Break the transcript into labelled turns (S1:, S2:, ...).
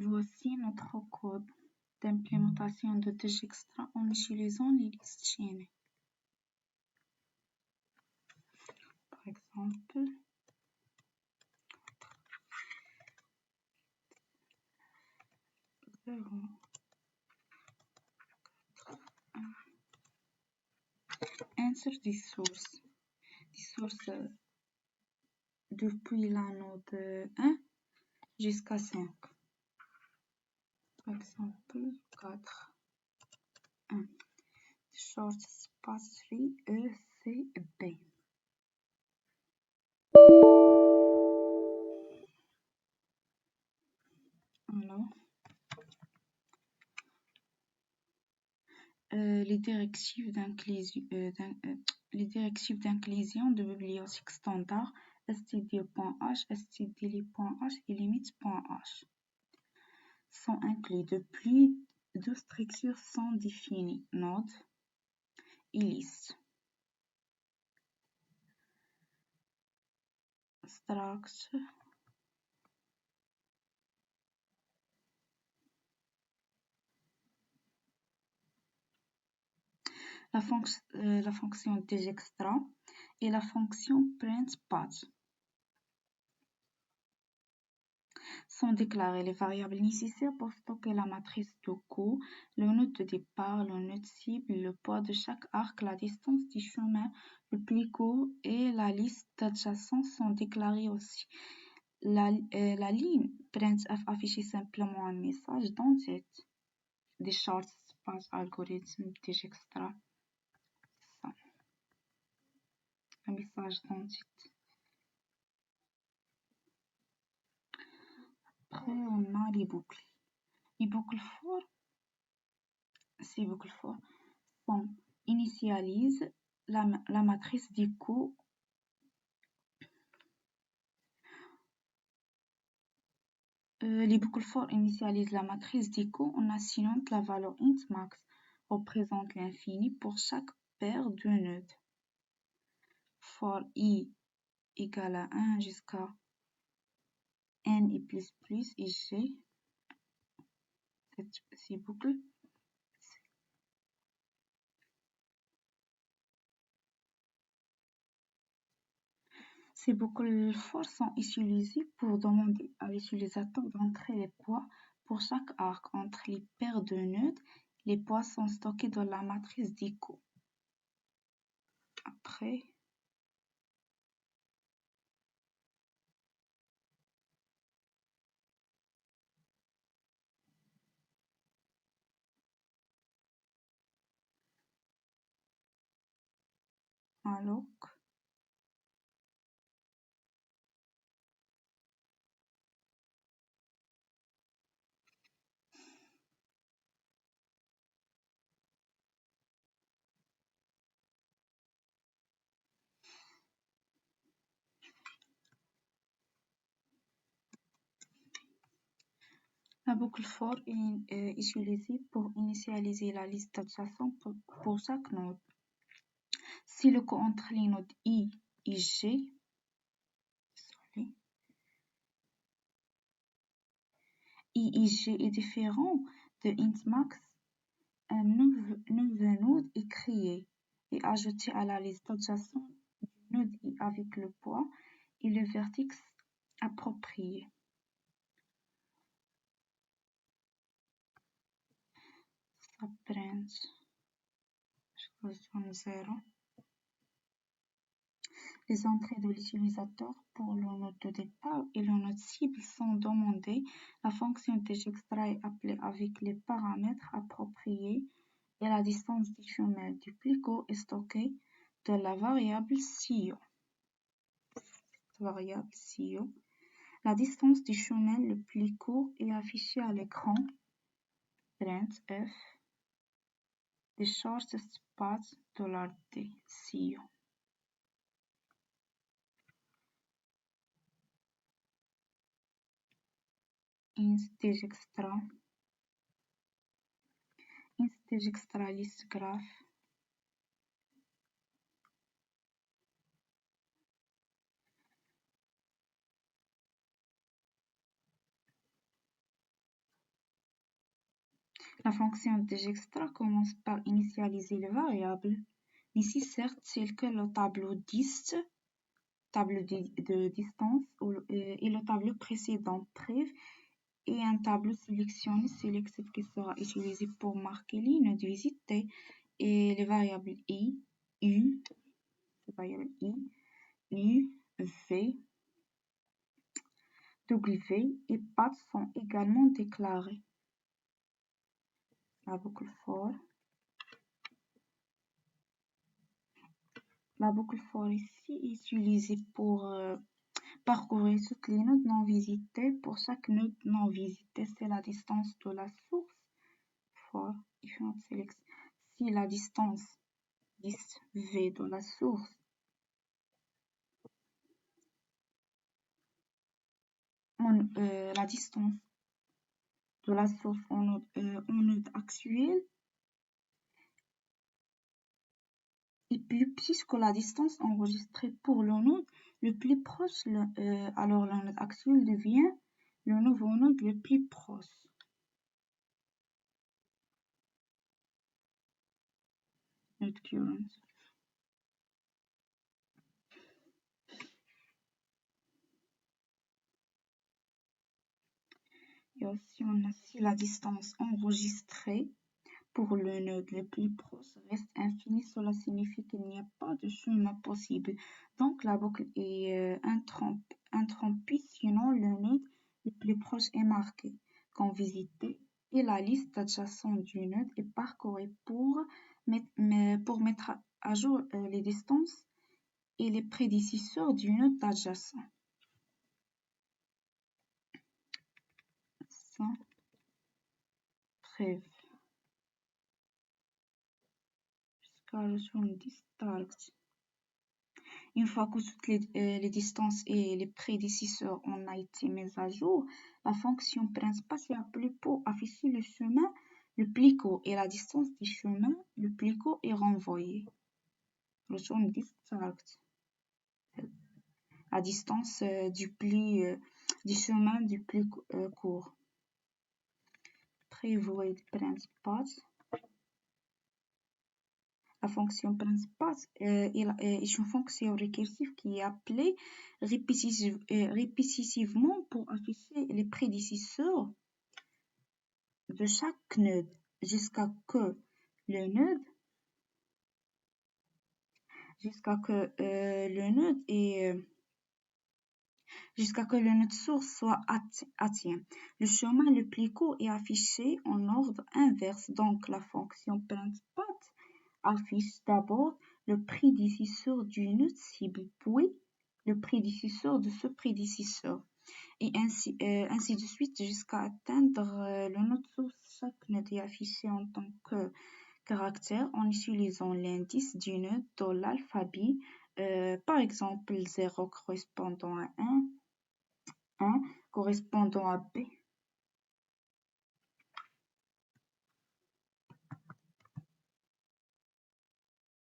S1: Voici notre code d'implémentation de Digextra en utilisant les listes chaînées. Par exemple, 0, 1 sur des sources depuis la node 1 jusqu'à 5. Par exemple, 4, 1. Short space 3, E, C, B. Alors, les directives d'inclusion de bibliothèque standard std.h, stdly.h et limite.h sont inclus depuis deux structures sont définies, node et liste. Structure. La fonction digextra et la fonction printPath sont déclarées les variables nécessaires pour stocker la matrice de coût, le nœud de départ, le nœud cible, le poids de chaque arc, la distance du chemin le plus court et la liste adjacente sont déclarées aussi. La ligne printf affiche simplement un message d'entête des short space algorithme digextra. Un message d'entête. Après, on a les boucles. Les boucles for, ces boucles for initialisent la matrice des coûts les boucles for initialisent la matrice des coûts en assignant que la valeur int max représente l'infini pour chaque paire de nœuds. For i égale à 1 jusqu'à n et plus et g, ces boucles. Ces boucles for sont utilisées pour demander à l'utilisateur d'entrer les poids pour chaque arc entre les paires de nœuds. Les poids sont stockés dans la matrice des coûts. Après, alloc. La boucle for est utilisée pour initialiser la liste adjacente pour chaque node. Si le coût entre les nodes I et G est différent de intmax, un nouveau node est créé et ajouté à la liste adjacente du node I avec le poids et le vertex approprié. Ça prend jusqu'à 0. Les entrées de l'utilisateur pour le node de départ et le node cible sont demandées. La fonction digextra est appelée avec les paramètres appropriés et la distance du chemin du plus court est stockée de la variable CIO. La distance du chemin le plus court est affichée à l'écran. printf the shortest path $D CIO. int digextra list graph La fonction d'Dijkstra commence par initialiser les variables nécessaires telles que le tableau de distance et le tableau précédent prév et un tableau sélectionné sélectif qui sera utilisé pour marquer les notes visitées et les variables U, V, W et path sont également déclarées. La boucle for. La boucle for ici est utilisée pour parcourir toutes les nodes non visitées. Pour chaque node non visitée, c'est la distance de la source. For if not select. Si la distance dist V de la source la distance de la source en node actuel est plus petite que la distance enregistrée pour le node le plus proche, alors le node actuel devient le nouveau node le plus proche. Node current. Et aussi, on a si la distance enregistrée pour le node le plus proche reste infinie, cela signifie qu'il n'y a pas de chemin possible. Donc, la boucle est interrompue, sinon le node le plus proche est marqué comme visité et la liste adjacente du node est parcourue pour mettre à jour les distances et les prédécesseurs du node adjacent. Ça, bref. Une fois que toutes les distances et les prédécesseurs ont été mis à jour, la fonction principale s'est appelée pour afficher le chemin le plus court et la distance du chemin le plus court est renvoyée. Return distract. La distance du chemin du plus court. Prevoid principal. La fonction principale est une fonction récursive qui est appelée répétitivement pour afficher les prédécesseurs de chaque node jusqu'à que le node source soit atteint. Le chemin le plus court est affiché en ordre inverse, donc la fonction principale affiche d'abord le prédécesseur du node cible, puis le prédécesseur de ce prédécesseur, et ainsi de suite jusqu'à atteindre le node source. Chaque node est affiché en tant que caractère en utilisant l'indice du node dans l'alphabet, par exemple 0 correspondant à 1 correspondant à B